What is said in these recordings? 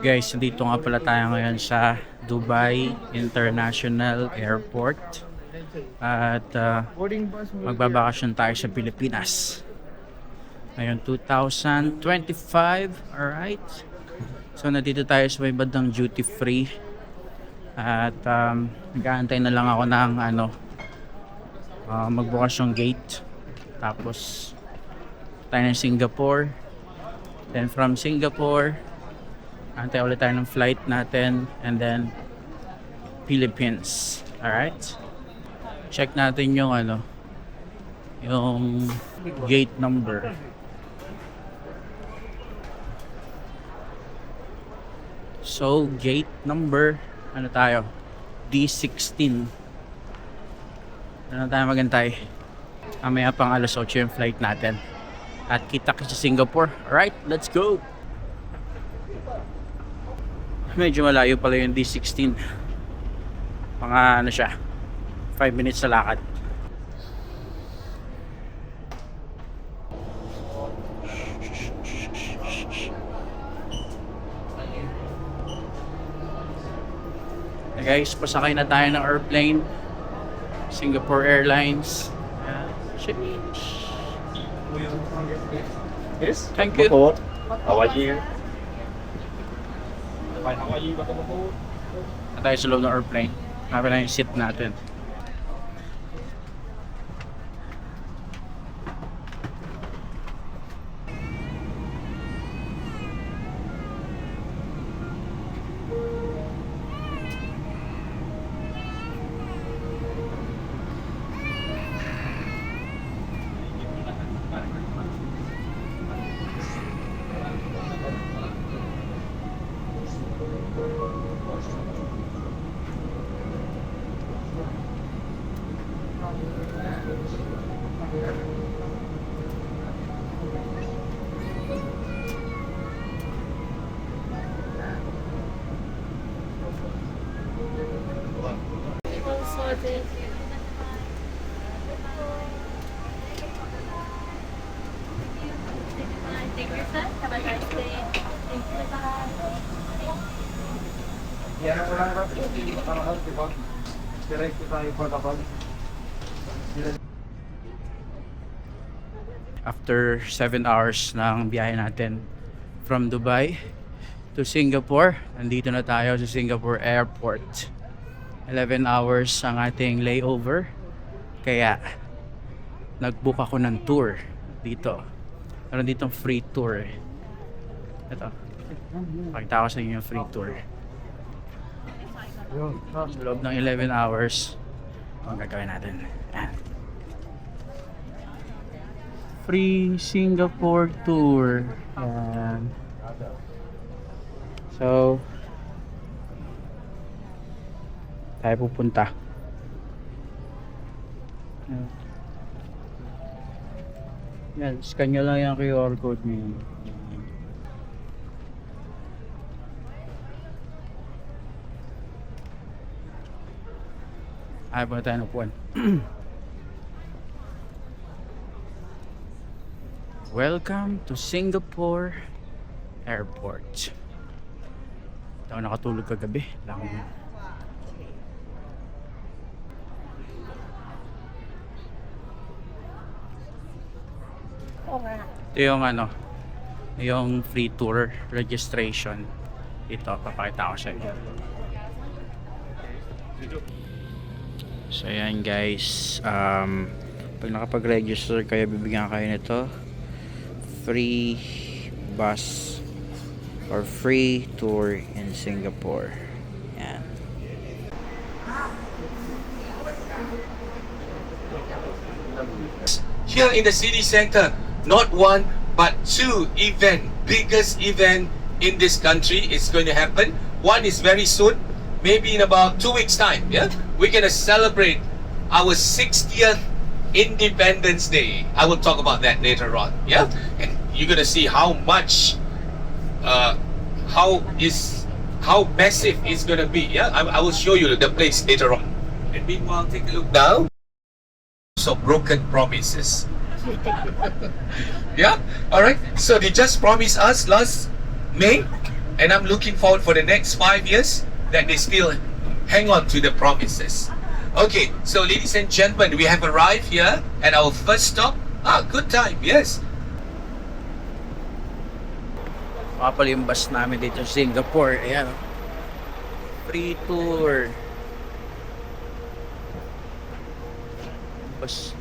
Guys, dito nga pala tayo ngayon sa Dubai International Airport at magbabakasyon tayo sa Pilipinas ngayon 2025. Alright, so nandito tayo sa may bandang duty free at nag-aantay na lang ako ng magbukas yung gate, tapos tayo ng Singapore, then from Singapore antay ulit tayo ng flight natin, and then Philippines. Alright, check natin yung yung gate number. So gate number tayo, D16. Tayo magantay, mamaya pang alas 8 yung flight natin at kita sa Singapore. Alright, let's go. Medyo malayo pala yung D16. Mga siya, 5 minutes sa lakad. Hey guys, pasakay na tayo ng airplane. Singapore Airlines. Yes. Thank you. How are you? Na tayo sa loob ng airplane. Hanapin na yung seat natin. Thank you, sir. Have a nice day. Thank you. Yan ang lang ba? Makakahal, di ba? Direct tayo protocol. After 7 hours ng biyahe natin from Dubai to Singapore, nandito na tayo sa Singapore Airport. 11 hours ang ating layover, kaya nag-book ako ng tour dito. Meron ditong free tour. Ito, pakita ko sa inyo yung free tour. Sa loob ng 11 hours ang gagawin natin. Free Singapore tour. Ayan. So tayo pupunta. Yan, scan nyo lang yung QR code niyo. Ay, ba tayo napuan? Welcome to Singapore Airport. Ito ako nakatulog kagabi. Lang. Ito yung yung free tour registration. Dito, papakita ko sa inyo. So ayan guys, pag nakapag-register kayo, bibigyan kayo nito free bus or free tour in Singapore. Yan. Here in the city center, not one but two biggest event in this country is going to happen. One is very soon, maybe in about 2 weeks time. Yeah, we're going to celebrate our 60th Independence Day. I will talk about that later on. Yeah, and you're going to see how much, how massive it's going to be. Yeah, I will show you the place later on. And meanwhile, take a look now. So broken promises. Yeah, all right. So they just promised us last May, and I'm looking forward for the next 5 years that they still hang on to the promises. Okay, so ladies and gentlemen, we have arrived here at our first stop. Good time, yes. Mga pala yung bus namin dito sa Singapore. Ayan. Free tour. Bus.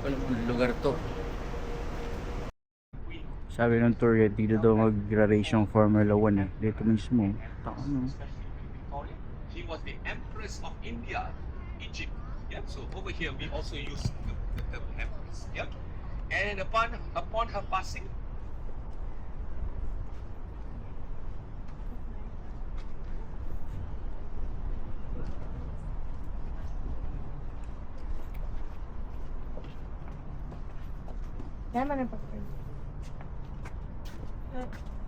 Walang lugar to. Sabi ng tour guide, dito daw mag-race yung Formula 1 eh. Dito mismo. She was the Empress of India, Egypt. Yeah, so over here we also use the term Empress. Yeah, and upon her passing,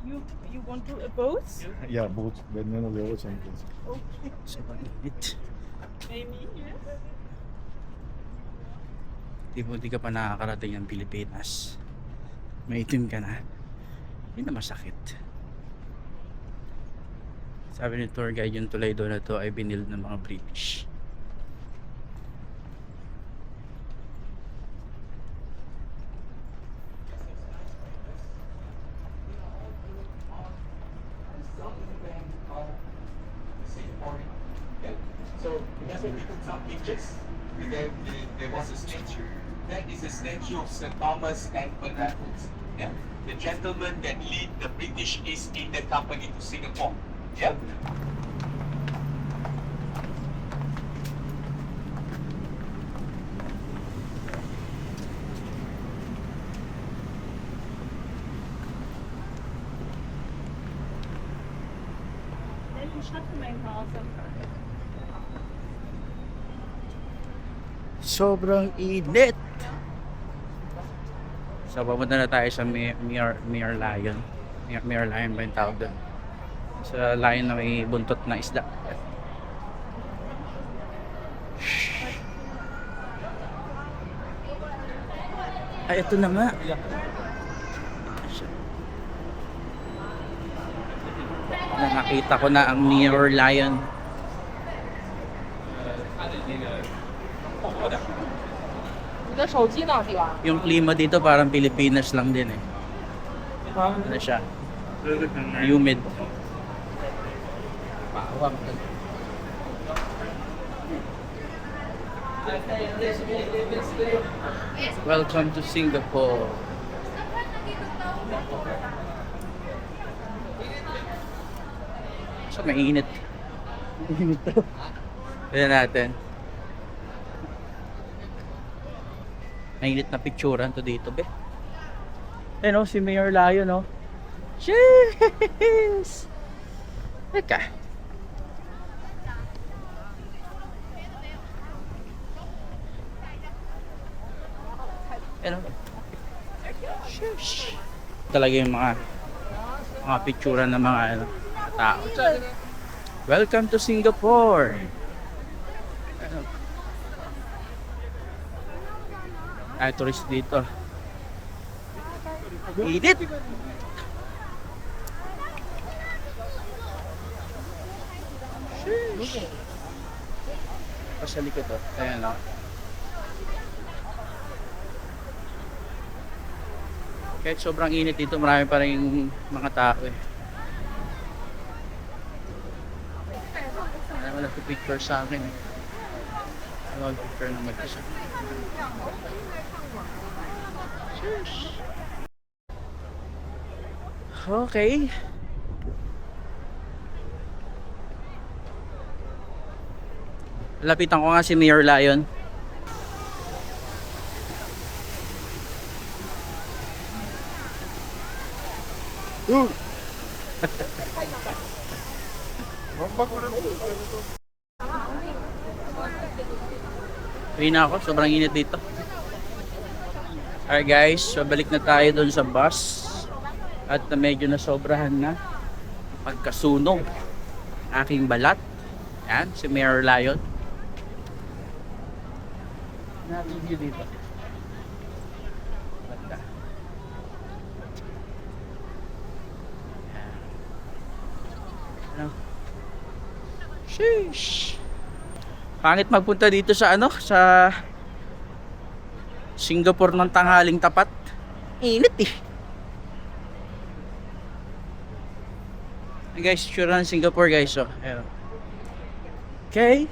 You want to both? Yeah, both. Banana level champions. Okay. Sa paglit. Maybe, yes. Di ka pa nakakarating ng Pilipinas. Maitim ka na. Hindi na masakit. Sabi ni tour guide, yung tulay doon na to ay binild ng mga British. so that's when we took some pictures. There was a statue. That is a statue of Sir Thomas Stamford Raffles. Yeah, the gentleman that lead the British East India Company to Singapore. Yeah. Then you shut my mouth. Sobrang init. So papunta na tayo sa Mir Lion. Mir Lion ba yung tawag doon? Sa lion na may buntot na isda. Ay, ito na nga. Nakita ko na ang Mir Lion. Yung klima dito parang Pilipinas lang din eh. Ano siya? Humid. Welcome to Singapore. So mainit. Mainit to. Tignan natin. Mainit na picturean to dito, be. Ayun o, si Mayor Lion, no? Jeez! Teka. Ayun o. Sheesh. Talaga yung mga picturean ng mga tao. Welcome to Singapore! Ay, tourist dito. Init! Sheesh! Sa likod to. Ayan o. Kahit sobrang init dito, marami pa rin mga tao eh. Ano wala picture sa akin eh. Wala picture ng mag-isa. Cheers! Okay. Lapitan ko nga si Mayor Lion. Uwi na ako, sobrang init dito. Alright guys, so balik na tayo doon sa bus. At medyo nasobrahan na pagkasunog aking balat. Yan, si Mayor Lion. Natin view dito. Banda. Yan. Ano? Sheesh. Pangit magpunta dito sa ano, sa Singapore ng tanghaling tapat. Init eh. Hey guys, sure ng Singapore guys, so. Ayan. Okay.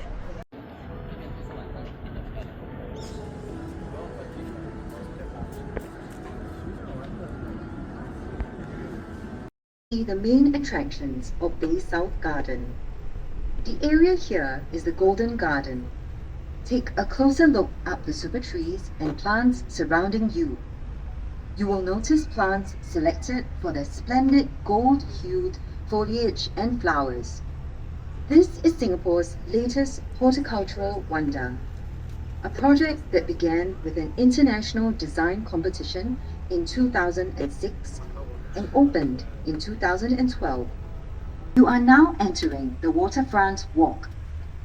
The main attractions of Bay South Garden. The area here is the Golden Garden. Take a closer look at the super trees and plants surrounding you. You will notice plants selected for their splendid gold-hued foliage and flowers. This is Singapore's latest horticultural wonder, a project that began with an international design competition in 2006 and opened in 2012. You are now entering the Waterfront Walk,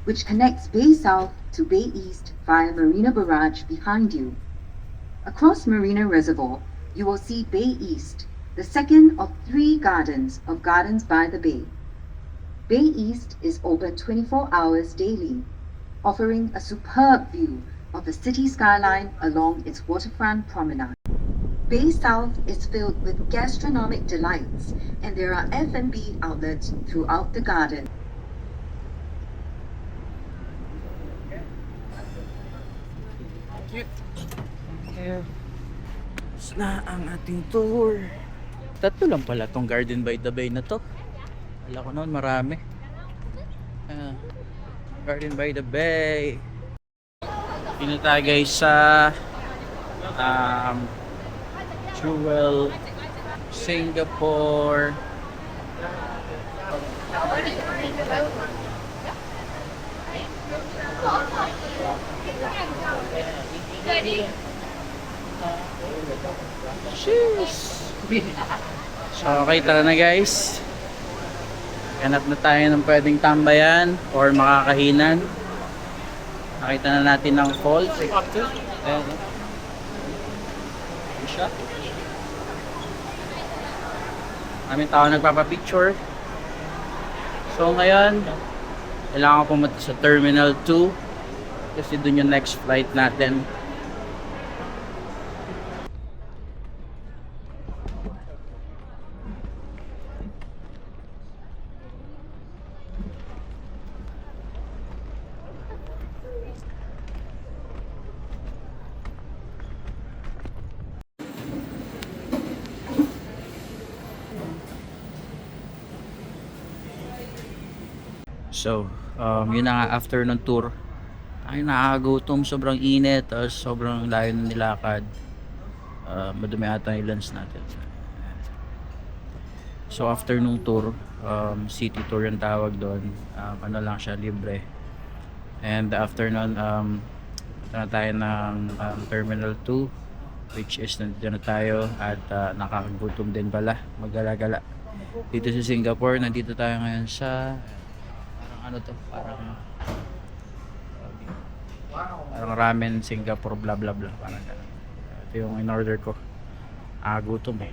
which connects Bay South to Bay East via Marina Barrage behind you. Across Marina Reservoir, you will see Bay East, the second of 3 gardens of Gardens by the Bay. Bay East is open 24 hours daily, offering a superb view of the city skyline along its waterfront promenade. Bay South is filled with gastronomic delights, and there are F&B outlets throughout the garden. Tapos na ang ating tour. Tatlo lang pala tong Garden by the Bay na to. Wala ko noon marami. Garden by the Bay. Dito tayo guys sa Jewel Singapore. Cheers! So okay, tara na guys. Hanap na tayo ng pwedeng tambayan or makakahinan. Nakita na natin ng falls. Ayan. Ayan siya. Maraming tao nagpapapicture. So ngayon, kailangan ko pumunta sa Terminal 2 kasi dun yung next flight natin. So, yun na nga, after ng tour, ay nakakagutom, sobrang init, tapos sobrang layo ng nilakad. Madumi ata yung lunch natin. So, after nung tour, city tour yung tawag doon, ano lang siya, libre. And after nun, punta na tayo ng Terminal 2, which is nandito na tayo, at nakakagutom din pala, maggala-gala. Dito sa Singapore, nandito tayo ngayon sa ano to, parang ramen Singapore blah blah blah, parang ganun. Ito yung in order ko. Gutom eh.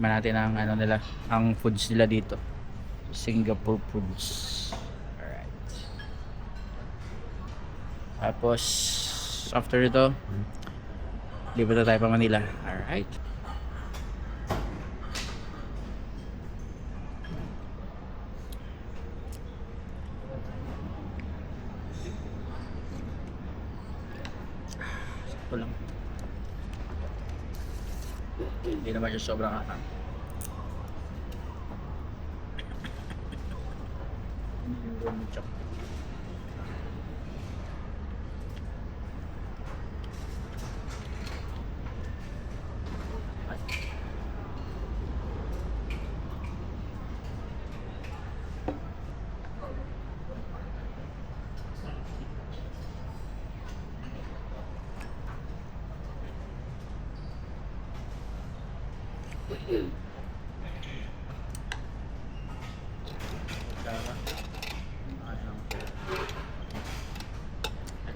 Tikman natin ang ano nila, ang foods nila dito. Singapore foods. Alright. Tapos after ito, lipat na tayo pa Manila. Alright. Sakto lang. Hindi naman siya sobrang atang.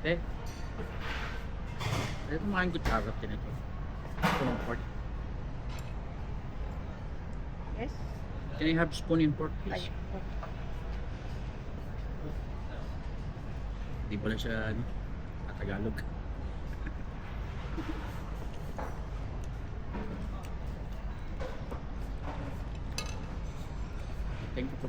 Ate, ate kumain kutsara din ito. Spoon and fork. Yes. Can I have spoon and fork, please? Hindi pala siya ano, Tagalog. Thank you po.